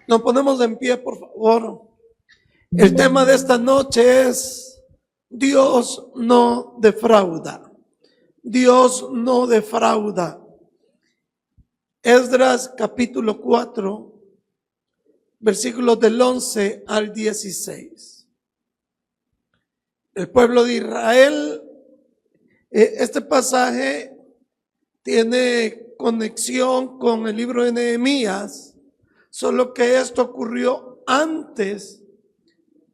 Nos ponemos en pie, por favor. El tema de esta noche es: Dios no defrauda. Dios no defrauda. Esdras capítulo 4, versículos del 11 al 16. El pueblo de Israel, este pasaje tiene conexión con el libro de Nehemías, solo que esto ocurrió antes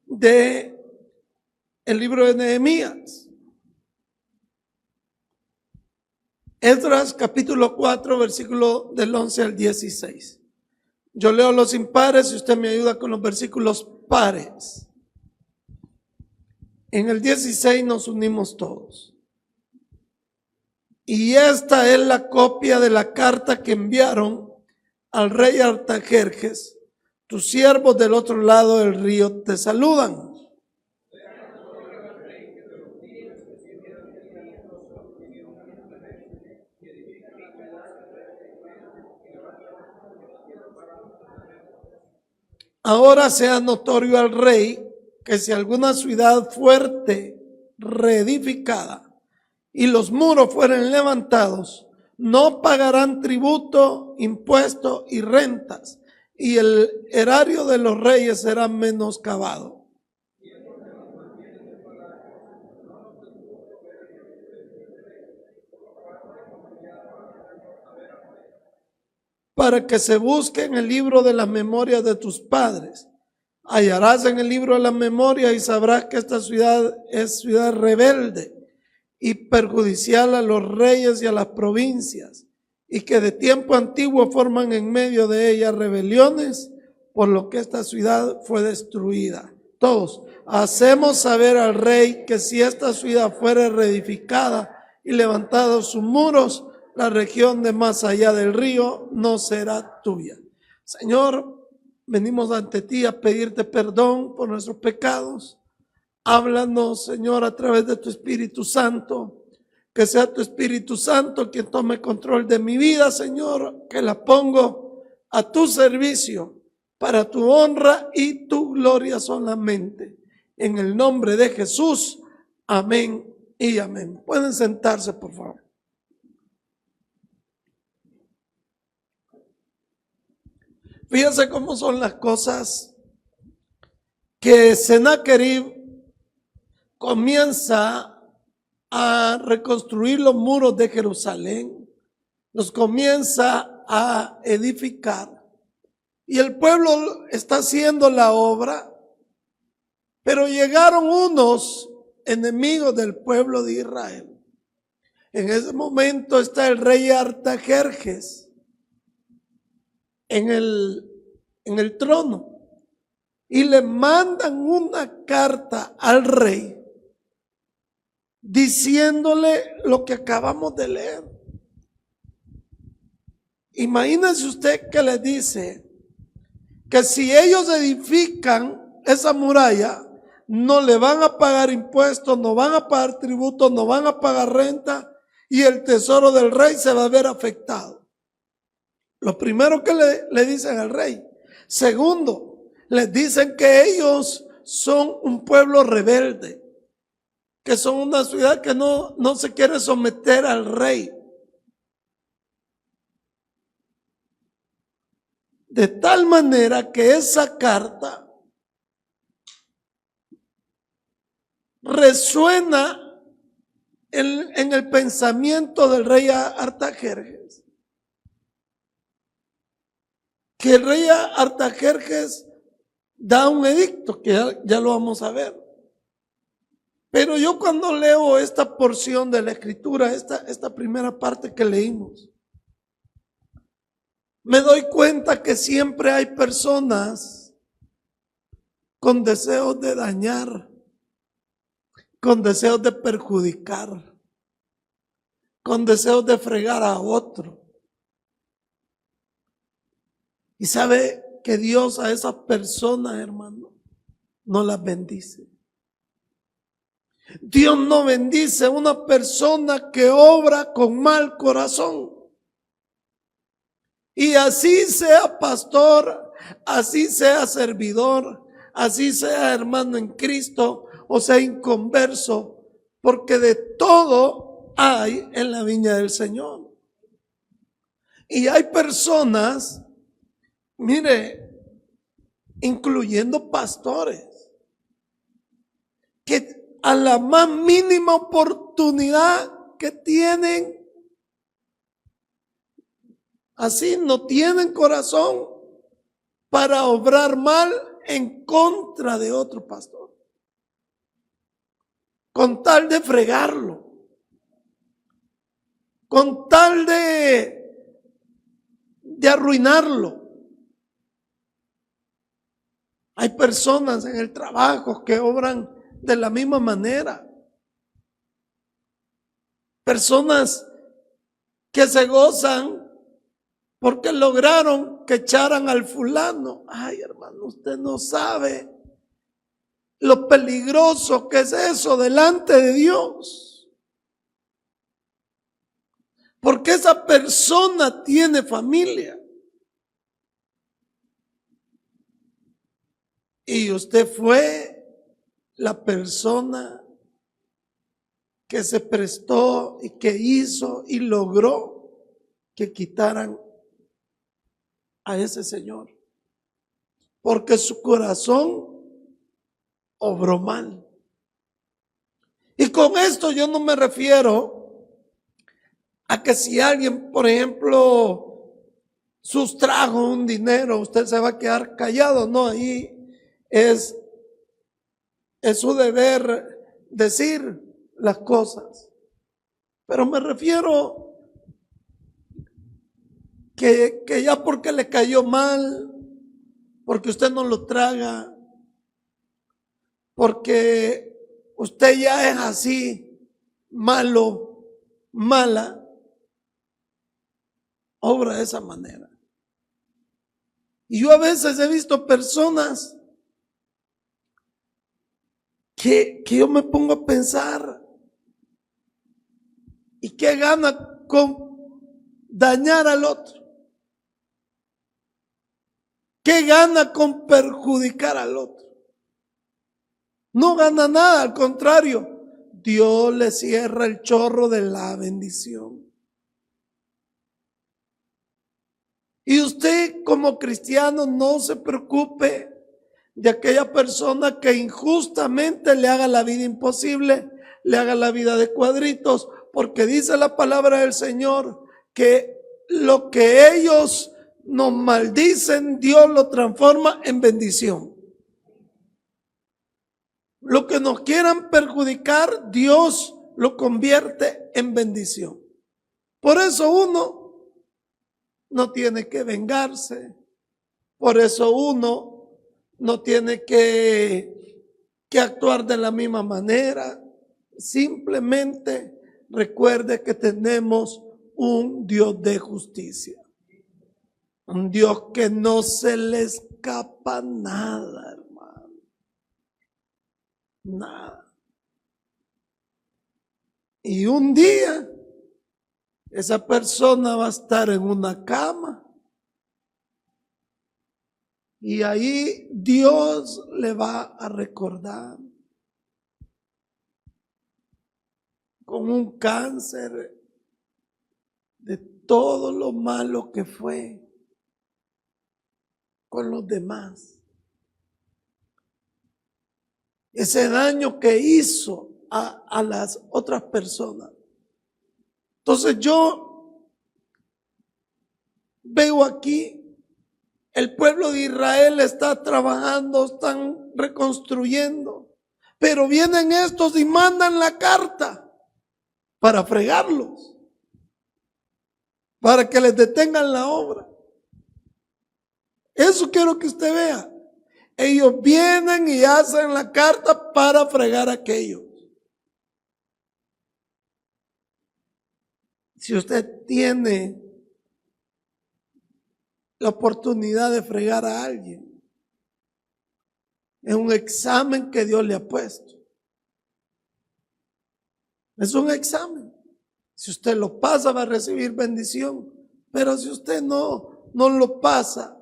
de el libro de Nehemías. Esdras capítulo 4, versículo del 11 al 16. Yo leo los impares y usted me ayuda con los versículos pares. En el 16 nos unimos todos. Y esta es la copia de la carta que enviaron al rey Artajerjes. Tus siervos del otro lado del río te saludan. Ahora sea notorio al rey que si alguna ciudad fuerte reedificada y los muros fueren levantados, no pagarán tributo, impuesto y rentas, y el erario de los reyes será menoscabado. Para que se busque en el libro de las memorias de tus padres. Hallarás en el libro de la memoria y sabrás que esta ciudad es ciudad rebelde y perjudicial a los reyes y a las provincias, y que de tiempo antiguo forman en medio de ella rebeliones, por lo que esta ciudad fue destruida. Todos, hacemos saber al rey que si esta ciudad fuere reedificada y levantados sus muros, la región de más allá del río no será tuya. Señor, venimos ante ti a pedirte perdón por nuestros pecados. Háblanos, Señor, a través de tu Espíritu Santo. Que sea tu Espíritu Santo quien tome control de mi vida, Señor, que la pongo a tu servicio para tu honra y tu gloria solamente. En el nombre de Jesús, amén y amén. Pueden sentarse, por favor. Fíjense cómo son las cosas, que Sennacherib comienza a reconstruir los muros de Jerusalén, los comienza a edificar, y el pueblo está haciendo la obra, pero llegaron unos enemigos del pueblo de Israel. En ese momento está el rey Artajerjes en el trono, y le mandan una carta al rey diciéndole lo que acabamos de leer. Imagínense usted que le dice que si ellos edifican esa muralla, no le van a pagar impuestos, no van a pagar tributos, no van a pagar renta, y el tesoro del rey se va a ver afectado. Lo primero que le dicen al rey. Segundo, les dicen que ellos son un pueblo rebelde, que son una ciudad que no se quiere someter al rey. De tal manera que esa carta resuena en el pensamiento del rey Artajerjes. Que el rey Artajerjes da un edicto, que ya lo vamos a ver. Pero yo cuando leo esta porción de la escritura, esta primera parte que leímos, me doy cuenta que siempre hay personas con deseos de dañar, con deseos de perjudicar, con deseos de fregar a otro. Y sabe que Dios a esas personas, hermano, no las bendice. Dios no bendice a una persona que obra con mal corazón. Y así sea pastor, así sea servidor, así sea hermano en Cristo o sea inconverso, porque de todo hay en la viña del Señor. Y hay personas, mire, incluyendo pastores, que a la más mínima oportunidad que tienen, así no tienen corazón para obrar mal en contra de otro pastor, con tal de fregarlo, con tal de arruinarlo. Hay personas en el trabajo que obran de la misma manera. Personas que se gozan porque lograron que echaran al fulano. Ay, hermano, usted no sabe lo peligroso que es eso delante de Dios. Porque esa persona tiene familia. Y usted fue la persona que se prestó y que hizo y logró que quitaran a ese señor. Porque su corazón obró mal. Y con esto yo no me refiero a que si alguien, por ejemplo, sustrajo un dinero, usted se va a quedar callado. No, ahí es su deber decir las cosas. Pero me refiero que ya porque le cayó mal, porque usted no lo traga, porque usted ya es así, malo, mala, obra de esa manera. Y yo a veces he visto personas que yo me pongo a pensar, ¿y qué gana con dañar al otro? ¿Qué gana con perjudicar al otro? No gana nada, al contrario, Dios le cierra el chorro de la bendición. Y usted como cristiano no se preocupe de aquella persona que injustamente le haga la vida imposible, le haga la vida de cuadritos, porque dice la palabra del Señor que lo que ellos nos maldicen, Dios lo transforma en bendición. Lo que nos quieran perjudicar, Dios lo convierte en bendición. Por eso uno no tiene que vengarse. Por eso uno no tiene que actuar de la misma manera. Simplemente recuerde que tenemos un Dios de justicia. Un Dios que no se le escapa nada, hermano. Nada. Y un día esa persona va a estar en una cama y ahí Dios le va a recordar con un cáncer de todo lo malo que fue con los demás. Ese daño que hizo a las otras personas. Entonces yo veo aquí, el pueblo de Israel está trabajando, están reconstruyendo, pero vienen estos y mandan la carta para fregarlos, para que les detengan la obra. Eso quiero que usted vea. Ellos vienen y hacen la carta para fregar a aquellos. Si usted tiene la oportunidad de fregar a alguien, es un examen que Dios le ha puesto. Es un examen. Si usted lo pasa, va a recibir bendición. Pero si usted no lo pasa,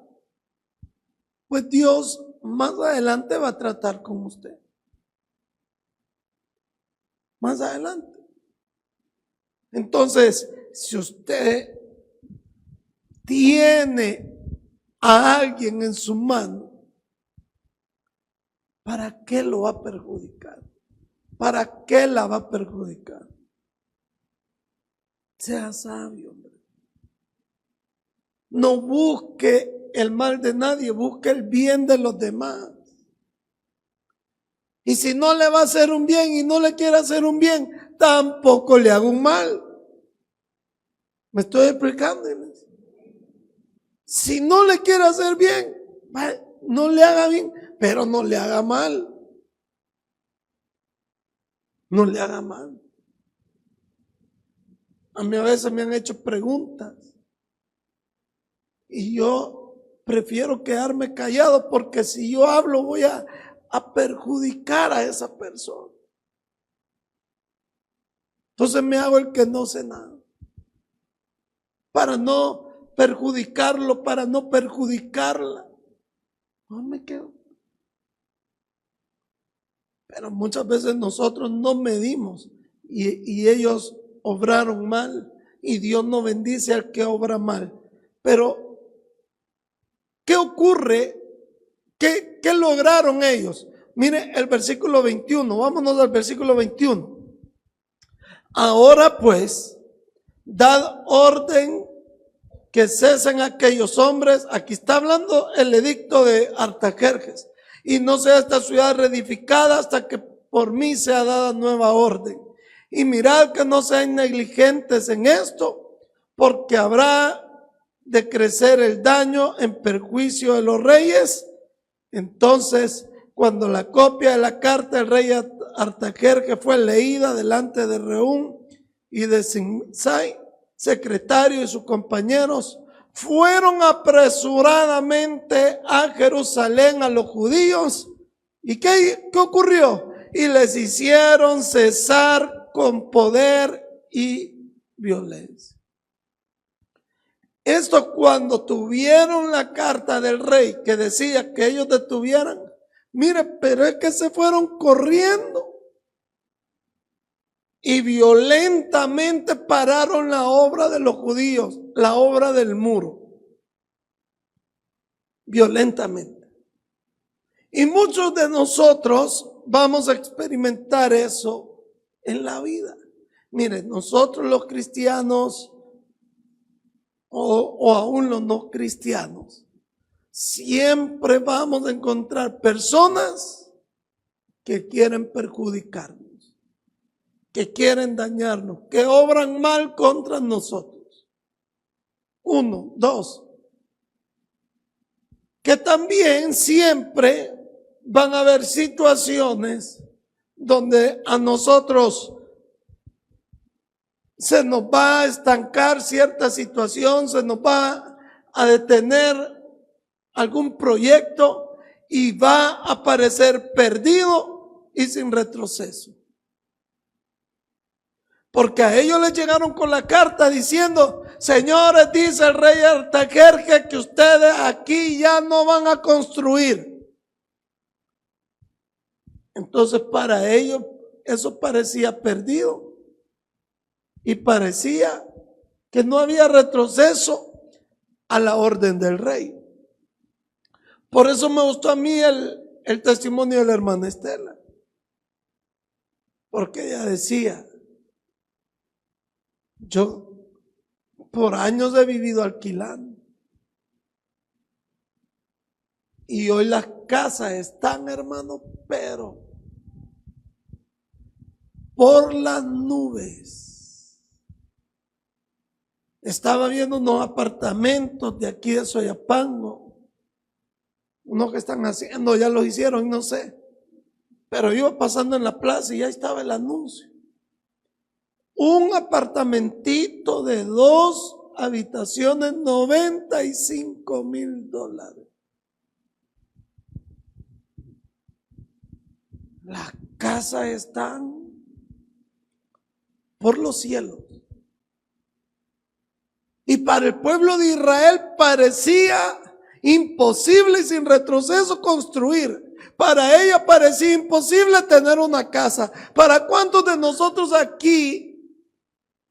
pues Dios más adelante va a tratar con usted. Más adelante. Entonces, si usted tiene a alguien en su mano, ¿para qué lo va a perjudicar? ¿Para qué la va a perjudicar? Sea sabio, hombre. No busque el mal de nadie, busque el bien de los demás. Y si no le va a hacer un bien y no le quiere hacer un bien, tampoco le haga un mal. ¿Me estoy explicando? Si no le quiere hacer bien, no le haga bien, pero no le haga mal. No le haga mal. A mí a veces me han hecho preguntas y yo prefiero quedarme callado, porque si yo hablo voy a perjudicar a esa persona. Entonces me hago el que no sé nada, para no perjudicarlo, para no perjudicarla. No me quedo. Pero muchas veces nosotros no medimos y ellos obraron mal, y Dios no bendice al que obra mal. Pero ¿qué ocurre? ¿Qué lograron ellos? Mire el versículo 21, vámonos al versículo 21. Ahora pues, dad orden que cesen aquellos hombres. Aquí está hablando el edicto de Artajerjes. Y no sea esta ciudad reedificada hasta que por mí sea dada nueva orden. Y mirad que no sean negligentes en esto, porque habrá de crecer el daño en perjuicio de los reyes. Entonces, cuando la copia de la carta del rey Artajerjes fue leída delante de Reún y de Simsai, secretario, y sus compañeros, fueron apresuradamente a Jerusalén a los judíos. ¿Y qué ocurrió? Y les hicieron cesar con poder y violencia. Esto, cuando tuvieron la carta del rey que decía que ellos detuvieran, mire, pero es que se fueron corriendo y violentamente pararon la obra de los judíos, la obra del muro. Violentamente. Y muchos de nosotros vamos a experimentar eso en la vida. Miren, nosotros los cristianos o aún los no cristianos, siempre vamos a encontrar personas que quieren perjudicarnos, que quieren dañarnos, que obran mal contra nosotros. 1, 2. Que también siempre van a haber situaciones donde a nosotros se nos va a estancar cierta situación, se nos va a detener algún proyecto y va a parecer perdido y sin retroceso. Porque a ellos les llegaron con la carta diciendo: señores, dice el rey Artajerjes que ustedes aquí ya no van a construir. Entonces para ellos eso parecía perdido y parecía que no había retroceso a la orden del rey. Por eso me gustó a mí el testimonio de la hermana Estela, porque ella decía: yo por años he vivido alquilando y hoy las casas están, hermano, pero por las nubes. Estaba viendo unos apartamentos de aquí de Soyapango, unos que están haciendo, ya los hicieron, no sé, pero iba pasando en la plaza y ya estaba el anuncio. Un apartamentito de 2 habitaciones, $95,000. Las casas están por los cielos. Y para el pueblo de Israel parecía, Imposible y sin retroceso construir. Para ella parecía imposible tener una casa. ¿Para cuántos de nosotros aquí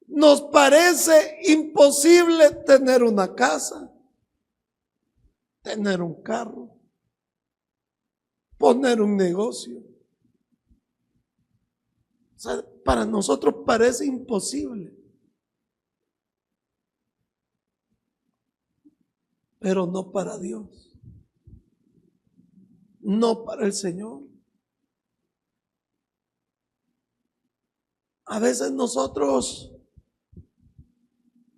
nos parece imposible tener una casa, tener un carro, poner un negocio? O sea, para nosotros parece imposible. Pero no para Dios. No para el Señor. A veces nosotros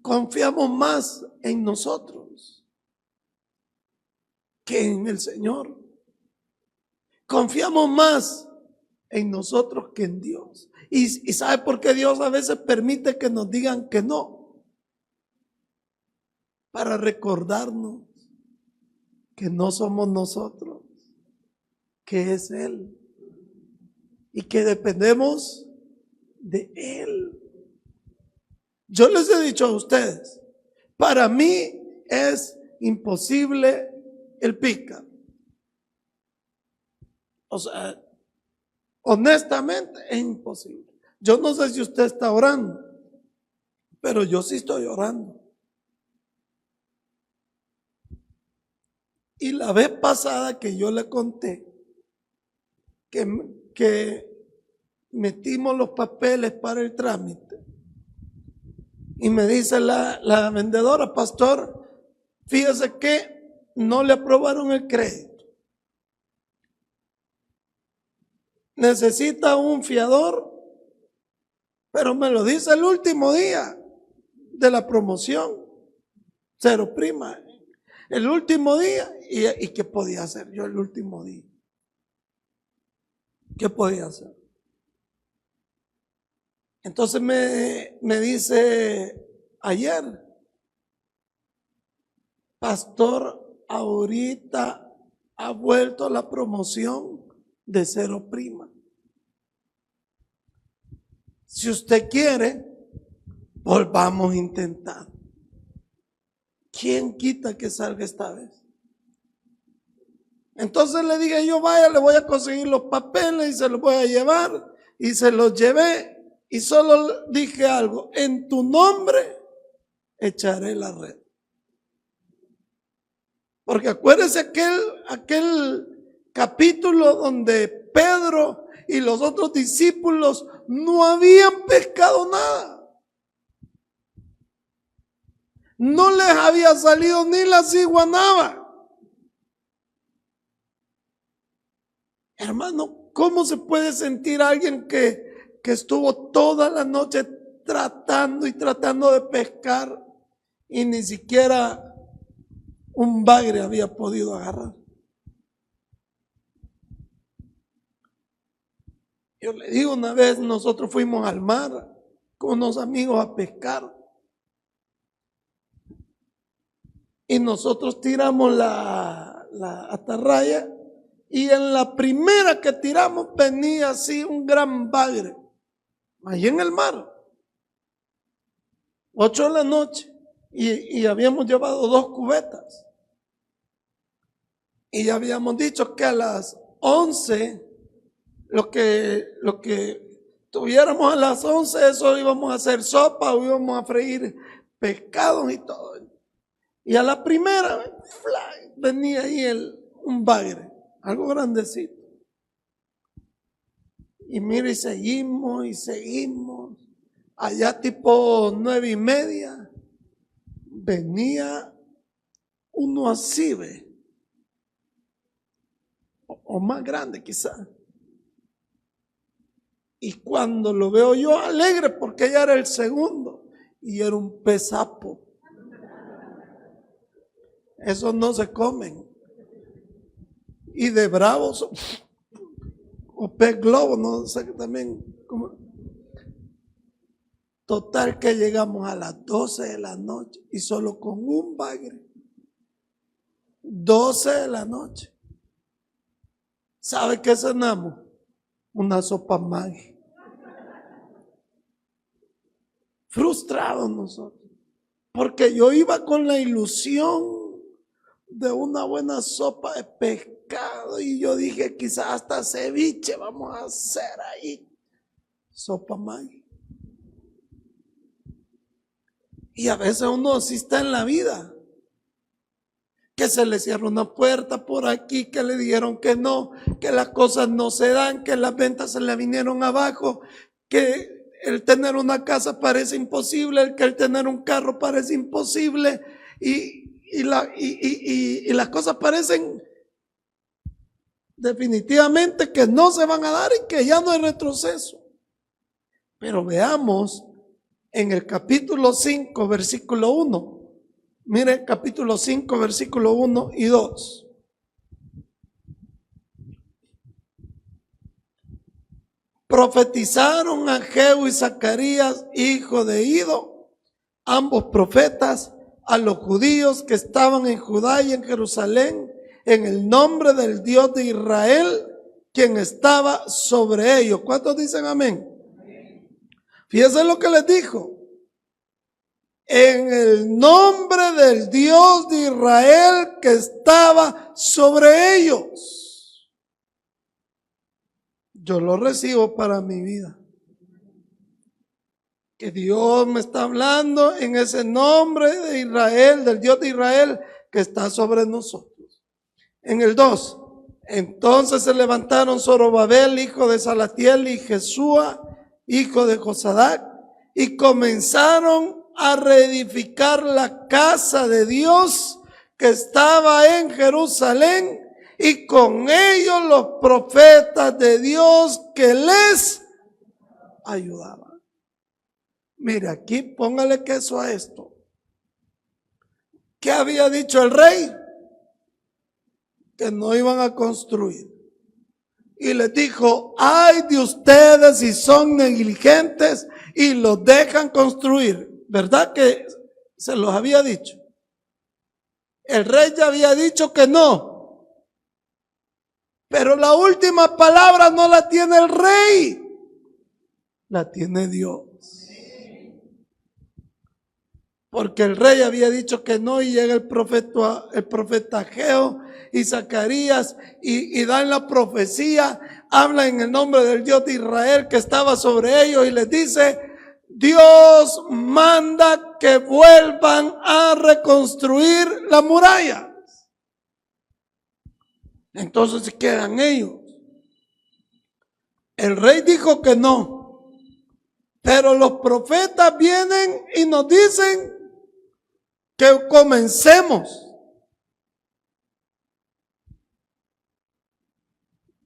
confiamos más en nosotros que en el Señor. Confiamos más en nosotros que en Dios. ¿Y sabe por qué Dios a veces permite que nos digan que no? Para recordarnos que no somos nosotros, que es Él. Y que dependemos de Él. Yo les he dicho a ustedes, para mí es imposible el pícaro. O sea, honestamente es imposible. Yo no sé si usted está orando, pero yo sí estoy orando. Y la vez pasada que yo le conté que metimos los papeles para el trámite, y me dice la vendedora: pastor, fíjese que no le aprobaron el crédito. Necesita un fiador, pero me lo dice el último día de la promoción, cero prima, el último día. ¿Y qué podía hacer yo el último día? ¿Qué podía hacer? Entonces me dice ayer: pastor, ahorita ha vuelto la promoción de cero prima. Si usted quiere, volvamos a intentar. ¿Quién quita que salga esta vez? Entonces le dije yo: vaya, le voy a conseguir los papeles y se los voy a llevar. Y se los llevé y solo dije algo: en tu nombre echaré la red. Porque acuérdense aquel capítulo donde Pedro y los otros discípulos no habían pescado nada. No les había salido ni la ciguanaba. Hermano, ¿cómo se puede sentir alguien que estuvo toda la noche tratando de pescar y ni siquiera un bagre había podido agarrar? Yo le digo, una vez nosotros fuimos al mar con unos amigos a pescar y nosotros tiramos la atarraya, y en la primera que tiramos venía así un gran bagre, ahí en el mar, 8 de la noche, y habíamos llevado 2 cubetas, y ya habíamos dicho que a las 11, lo que tuviéramos a las 11, eso íbamos a hacer sopa o íbamos a freír pescados y todo. Y a la primera, venía ahí un bagre, algo grandecito. Y mire, y seguimos. Allá tipo 9:30, venía uno así, ¿ve? O más grande quizá. Y cuando lo veo yo alegre, porque ya era el segundo, y era un pez sapo. Esos no se comen. Y de bravos, o pez globo, no sé también. Total que llegamos a las 12 de la noche y solo con un bagre. 12 de la noche. ¿Sabe qué cenamos? Una sopa Maggi. Frustrados nosotros, porque yo iba con la ilusión de una buena sopa de pescado y yo dije, quizás hasta ceviche vamos a hacer ahí. Sopa Maggi. Y a veces uno así está en la vida, que se le cierra una puerta por aquí, que le dijeron que no, que las cosas no se dan, que las ventas se le vinieron abajo, que el tener una casa parece imposible, que el tener un carro parece imposible y las cosas parecen definitivamente que no se van a dar y que ya no hay retroceso. Pero veamos en el capítulo 5, versículo 1. Mire, capítulo 5, versículo 1 y 2. Profetizaron Ageo y Zacarías, hijo de Ido, ambos profetas, a los judíos que estaban en Judá y en Jerusalén, en el nombre del Dios de Israel, quien estaba sobre ellos. ¿Cuántos dicen amén? Fíjense lo que les dijo. En el nombre del Dios de Israel que estaba sobre ellos. Yo lo recibo para mi vida. Que Dios me está hablando en ese nombre de Israel, del Dios de Israel que está sobre nosotros. En el 2. Entonces se levantaron Zorobabel, hijo de Salatiel, y Jesúa, hijo de Josadac, y comenzaron a reedificar la casa de Dios que estaba en Jerusalén, y con ellos los profetas de Dios que les ayudaban. Mire, aquí póngale queso a esto. ¿Qué había dicho el rey? Que no iban a construir. Y les dijo, ay de ustedes si son negligentes y los dejan construir. ¿Verdad que se los había dicho? El rey ya había dicho que no. Pero la última palabra no la tiene el rey. La tiene Dios. Porque el rey había dicho que no y llega el profeta Ageo y Zacarías y dan la profecía, habla en el nombre del Dios de Israel que estaba sobre ellos y les dice, Dios manda que vuelvan a reconstruir la muralla. Entonces quedan ellos. El rey dijo que no, pero los profetas vienen y nos dicen que comencemos.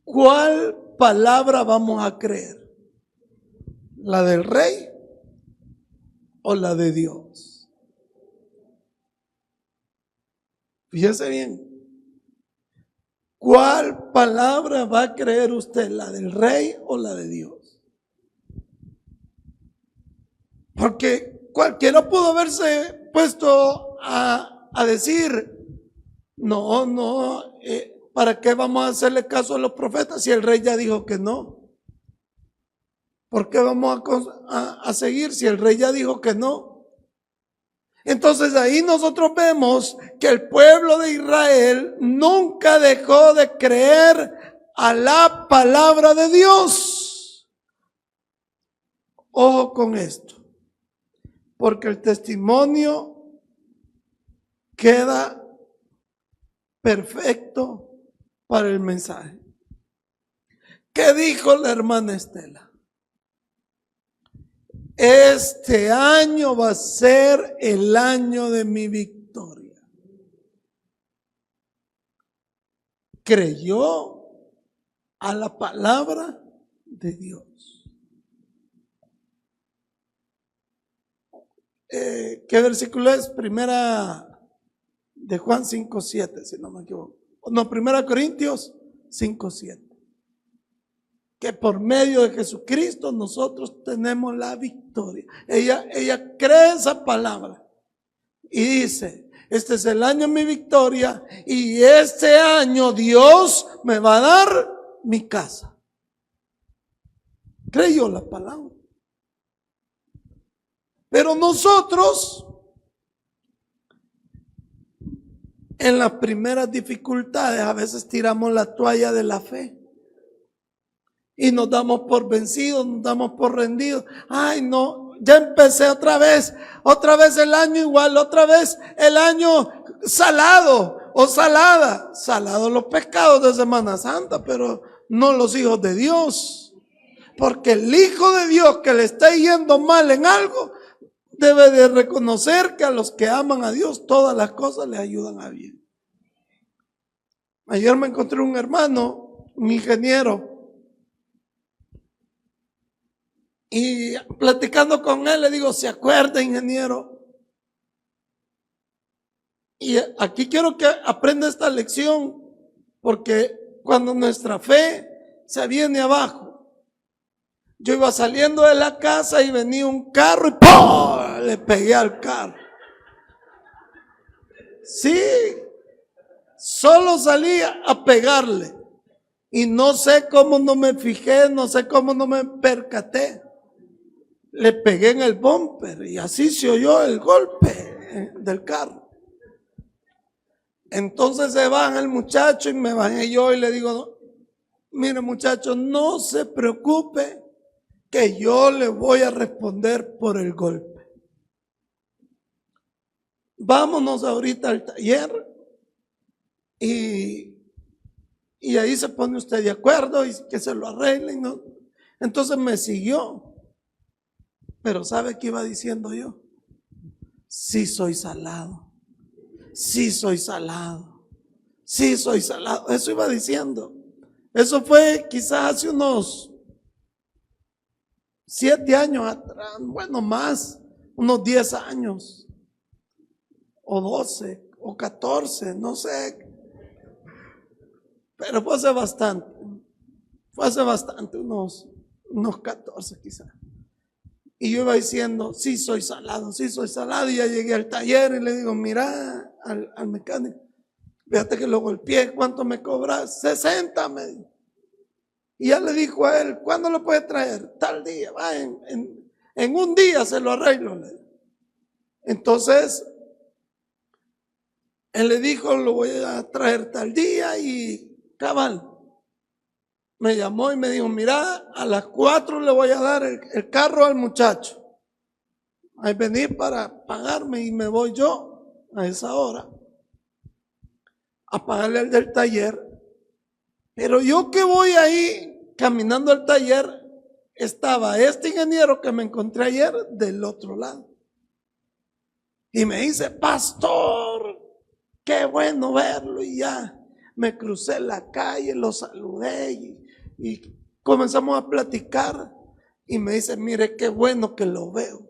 ¿Cuál palabra vamos a creer? ¿La del rey o la de Dios? Fíjese bien. ¿Cuál palabra va a creer usted? ¿La del rey o la de Dios? Porque cualquiera pudo haberse puesto a decir, no, ¿para qué vamos a hacerle caso a los profetas si el rey ya dijo que no? ¿Por qué vamos a seguir si el rey ya dijo que no? Entonces ahí nosotros vemos que el pueblo de Israel nunca dejó de creer a la palabra de Dios. Ojo con esto, porque el testimonio queda perfecto para el mensaje. ¿Qué dijo la hermana Estela? Este año va a ser el año de mi victoria. Creyó a la palabra de Dios. ¿Qué versículo es? Primera de Juan 5:7, si no me equivoco. No, Primera Corintios 5:7. Que por medio de Jesucristo nosotros tenemos la victoria. Ella cree esa palabra y dice, este es el año de mi victoria y este año Dios me va a dar mi casa. Creyó la palabra. Pero nosotros en las primeras dificultades a veces tiramos la toalla de la fe y nos damos por vencidos, nos damos por rendidos. Ay, no, ya empecé otra vez el año igual, otra vez el año salado o salada. Salado los pecados de Semana Santa, pero no los hijos de Dios. Porque el hijo de Dios que le está yendo mal en algo, debe de reconocer que a los que aman a Dios todas las cosas le ayudan a bien. Ayer me encontré un hermano, un ingeniero, y platicando con él le digo, ¿se acuerda, ingeniero? Y aquí quiero que aprenda esta lección, porque cuando nuestra fe se viene abajo, yo iba saliendo de la casa y venía un carro y ¡pum! Le pegué al carro. Sí, solo salía a pegarle. Y no sé cómo no me fijé, no sé cómo no me percaté. Le pegué en el bumper y así se oyó el golpe del carro. Entonces se baja el muchacho y me bajé yo y le digo, mire muchacho, no se preocupe, que yo le voy a responder por el golpe. Vámonos ahorita al taller y ahí se pone usted de acuerdo y que se lo arreglen, ¿no? Entonces me siguió, pero ¿sabe qué iba diciendo yo? Sí soy salado, sí soy salado, sí soy salado. Eso iba diciendo. Eso fue quizás hace unos 7 años atrás, bueno, más, unos 10 años, o 12, o 14, no sé, pero fue hace bastante, unos 14 quizás. Y yo iba diciendo, sí soy salado, y ya llegué al taller y le digo, mira al mecánico, fíjate que lo golpeé, ¿cuánto me cobras? 60, me dijo. Y ya le dijo a él, ¿cuándo lo puede traer? Tal día, va, en un día se lo arreglo. Entonces, él le dijo, lo voy a traer tal día y cabal. Me llamó y me dijo, mira, a las 4 le voy a dar el carro al muchacho. Ahí vení para pagarme y me voy yo a esa hora a pagarle al del taller. Pero yo que voy ahí caminando al taller, estaba este ingeniero que me encontré ayer del otro lado. Y me dice, pastor, qué bueno verlo. Y ya me crucé la calle, lo saludé y comenzamos a platicar. Y me dice, mire, qué bueno que lo veo.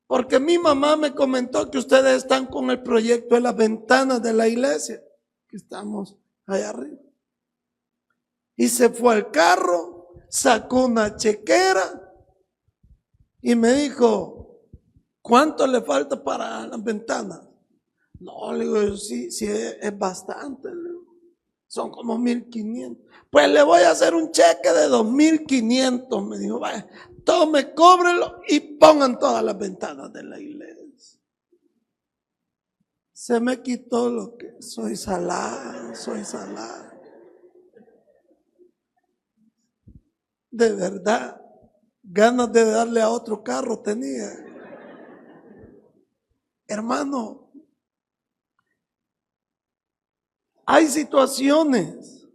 Porque mi mamá me comentó que ustedes están con el proyecto de las ventanas de la iglesia, que estamos allá arriba. Y se fue al carro, sacó una chequera y me dijo, ¿cuánto le falta para las ventanas? No, le digo, sí, es bastante. Son como 1,500. Pues le voy a hacer un cheque de 2,500. Me dijo, vaya, tome, cóbrelo y pongan todas las ventanas de la iglesia. Se me quitó lo que soy salado. De verdad, ganas de darle a otro carro tenía. Hermano, hay situaciones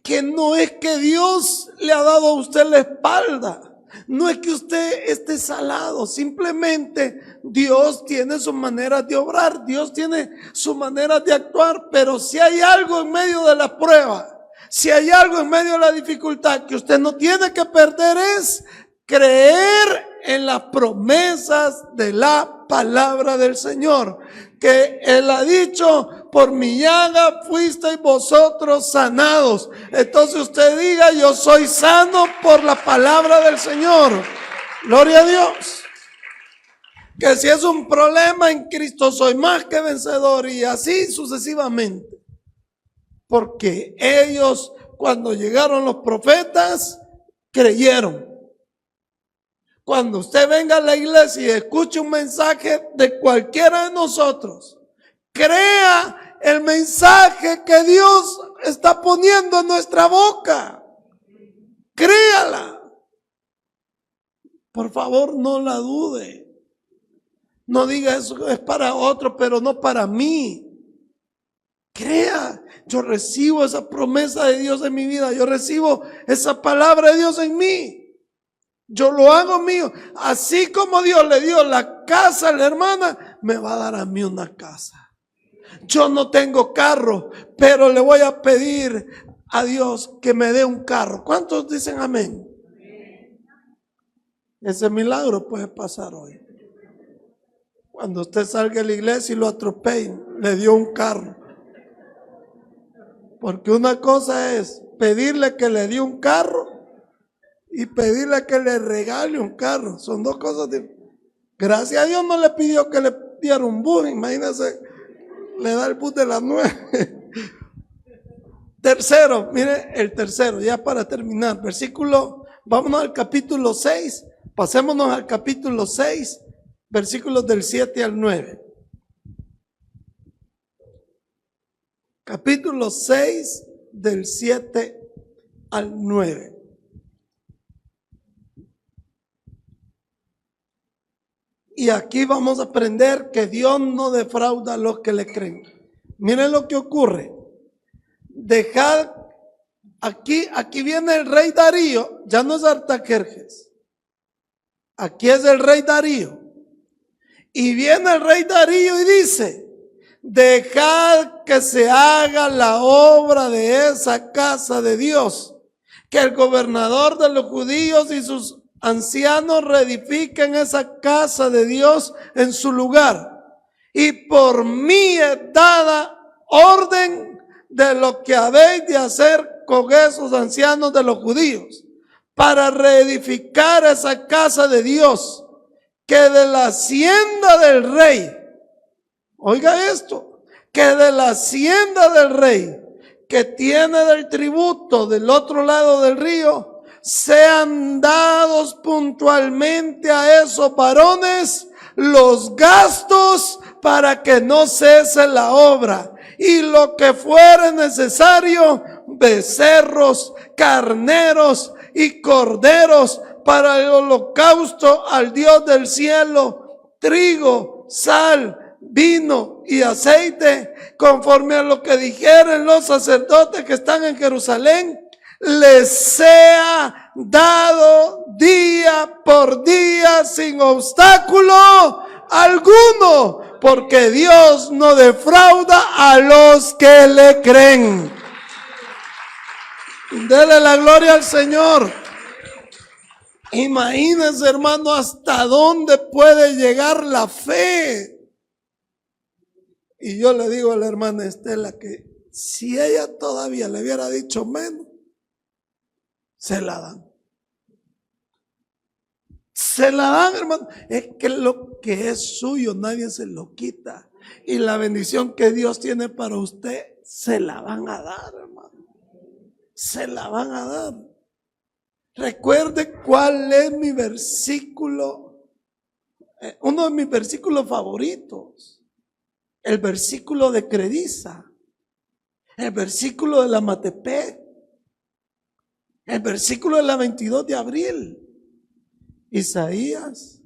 que no es que Dios le ha dado a usted la espalda. No es que usted esté salado, simplemente Dios tiene sus maneras de obrar, Dios tiene sus maneras de actuar, pero si hay algo en medio de la prueba, si hay algo en medio de la dificultad que usted no tiene que perder, es creer en las promesas de la palabra del Señor, que Él ha dicho, por mi llaga fuisteis vosotros sanados. Entonces usted diga, yo soy sano por la palabra del Señor. Gloria a Dios. Que si es un problema en Cristo soy más que vencedor, y así sucesivamente. Porque ellos, cuando llegaron los profetas, creyeron. Cuando usted venga a la iglesia y escuche un mensaje de cualquiera de nosotros Crea el mensaje que Dios está poniendo en nuestra boca. Créala. Por favor, no la dude. No diga eso es para otro, pero no para mí. Crea, yo recibo esa promesa de Dios en mi vida. Yo recibo esa palabra de Dios en mí. Yo lo hago mío. Así como Dios le dio la casa a la hermana, me va a dar a mí una casa. Yo no tengo carro, pero le voy a pedir a Dios que me dé un carro. ¿Cuántos dicen amén? Ese milagro puede pasar hoy. Cuando usted salga de la iglesia y lo atropellen, le dio un carro. Porque una cosa es pedirle que le dé un carro y pedirle que le regale un carro. Son dos cosas diferentes. Gracias a Dios no le pidió que le diera un bus. Imagínense, le da el bus de las 9. Tercero, mire el tercero, ya para terminar. Vámonos al capítulo 6. Pasémonos al capítulo 6, versículos del 7 al 9. Capítulo 6, del 7 al 9. Y aquí vamos a aprender que Dios no defrauda a los que le creen. Miren lo que ocurre. Dejad, aquí viene el rey Darío, ya no es Artajerjes. Aquí es el rey Darío. Y viene el rey Darío y dice: dejad que se haga la obra de esa casa de Dios, que el gobernador de los judíos y sus ancianos reedifiquen esa casa de Dios en su lugar. Y por mí es dada orden de lo que habéis de hacer con esos ancianos de los judíos, para reedificar esa casa de Dios, que de la hacienda del rey, oiga esto, que de la hacienda del rey, que tiene del tributo del otro lado del río, sean dados puntualmente a esos varones los gastos para que no cese la obra, y lo que fuere necesario, becerros, carneros y corderos para el holocausto al Dios del cielo, trigo, sal, vino y aceite, conforme a lo que dijeren los sacerdotes que están en Jerusalén, les sea dado día por día sin obstáculo alguno, porque Dios no defrauda a los que le creen. Dele la gloria al Señor. Imagínense, hermano, hasta dónde puede llegar la fe. Y yo le digo a la hermana Estela que si ella todavía le hubiera dicho menos, se la dan. Se la dan, hermano. Es que lo que es suyo nadie se lo quita. Y la bendición que Dios tiene para usted, se la van a dar, hermano. Se la van a dar. Recuerde cuál es mi versículo, uno de mis versículos favoritos. El versículo de Crediza, el versículo de la Matepec, el versículo de la 22 de abril, Isaías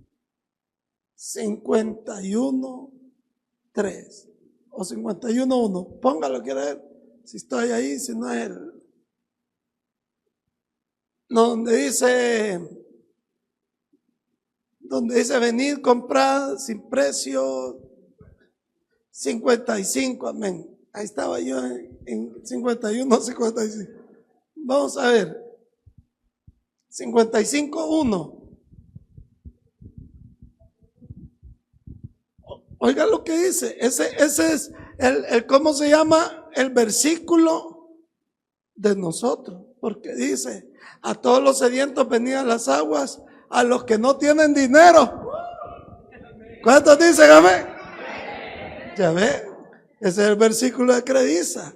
51:3 o 51:1. Póngalo, quiero ver si estoy ahí, si no es el. No, donde dice venid, comprad sin precio, 55, amén. Ahí estaba yo en 51, 55. Vamos a ver, 55:1. Oiga lo que dice, ese es el ¿cómo se llama? El versículo de nosotros, porque dice: a todos los sedientos venían las aguas, a los que no tienen dinero. ¿Cuántos dicen amén? Ya ve, ese es el versículo de Crediza.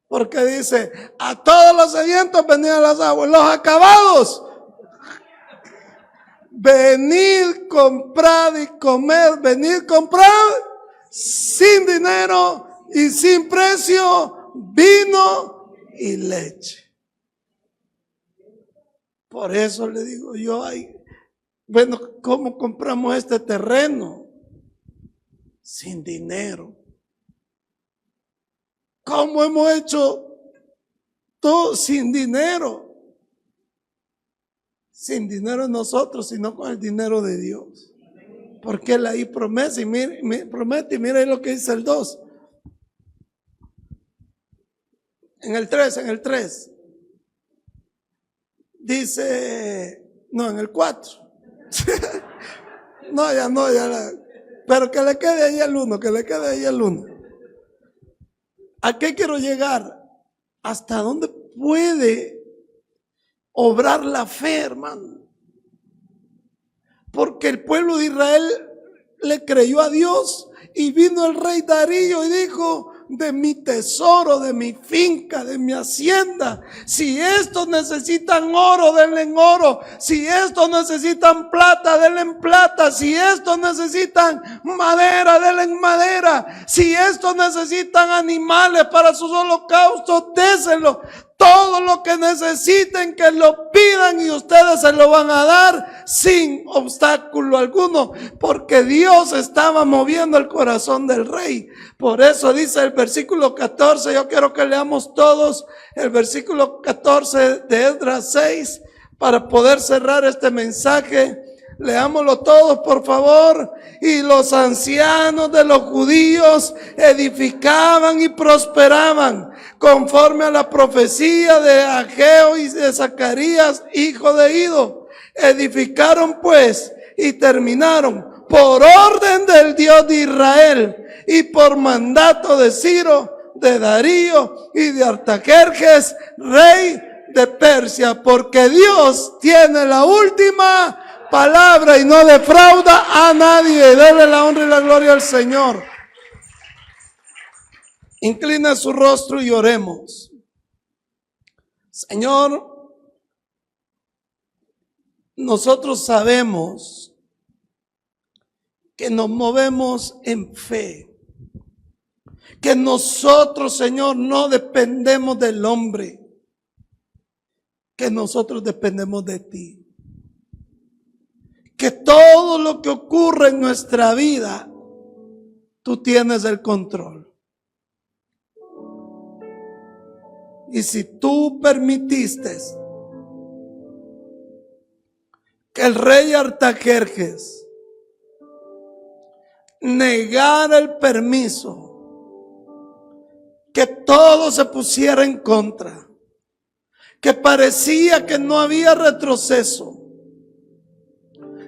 Porque dice: a todos los sedientos venían las aguas, los acabados, venid, comprad y comed, venid, comprad dinero y sin precio vino y leche. Por eso le digo yo, bueno, ¿cómo compramos este terreno? Sin dinero. ¿Cómo hemos hecho todo sin dinero? Sin dinero nosotros, sino con el dinero de Dios. Porque Él ahí promete y mira ahí lo que dice el 2. En el 3. Dice, no, en el 4. No, pero que le quede ahí el 1, ¿A qué quiero llegar? ¿Hasta dónde puede obrar la fe, hermano? Porque el pueblo de Israel le creyó a Dios y vino el rey Darío y dijo: de mi tesoro, de mi finca, de mi hacienda, si estos necesitan oro, denle en oro; si estos necesitan plata, denle en plata; si estos necesitan madera, denle en madera; si estos necesitan animales para sus holocaustos, déselo. Todo lo que necesiten, que lo pidan y ustedes se lo van a dar sin obstáculo alguno, porque Dios estaba moviendo el corazón del rey. Por eso dice el versículo 14, yo quiero que leamos todos el versículo 14 de Esdras 6 para poder cerrar este mensaje. Leámoslo todos, por favor. Y los ancianos de los judíos edificaban y prosperaban conforme a la profecía de Ageo y de Zacarías, hijo de Ido. Edificaron pues y terminaron por orden del Dios de Israel y por mandato de Ciro, de Darío y de Artajerjes, rey de Persia, porque Dios tiene la última palabra y no defrauda a nadie. Dele la honra y la gloria al Señor. Inclina su rostro y oremos. Señor, nosotros sabemos que nos movemos en fe, que nosotros, Señor, no dependemos del hombre, que nosotros dependemos de ti. Que todo lo que ocurre en nuestra vida, tú tienes el control. Y si tú permitiste que el rey Artajerjes negara el permiso, que todo se pusiera en contra, que parecía que no había retroceso,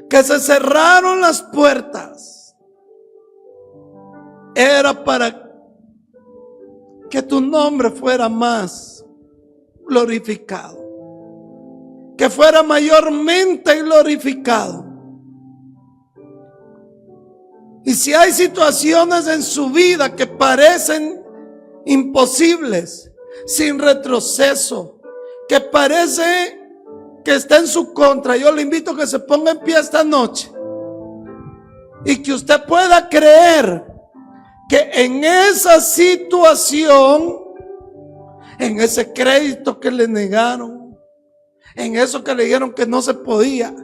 que se cerraron las puertas, era para que tu nombre fuera más glorificado, que fuera mayormente glorificado. Y si hay situaciones en su vida que parecen imposibles, sin retroceso, que parece que está en su contra, yo le invito a que se ponga en pie esta noche y que usted pueda creer que en esa situación, en ese crédito que le negaron, en eso que le dijeron que no se podía,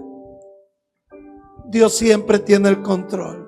Dios siempre tiene el control.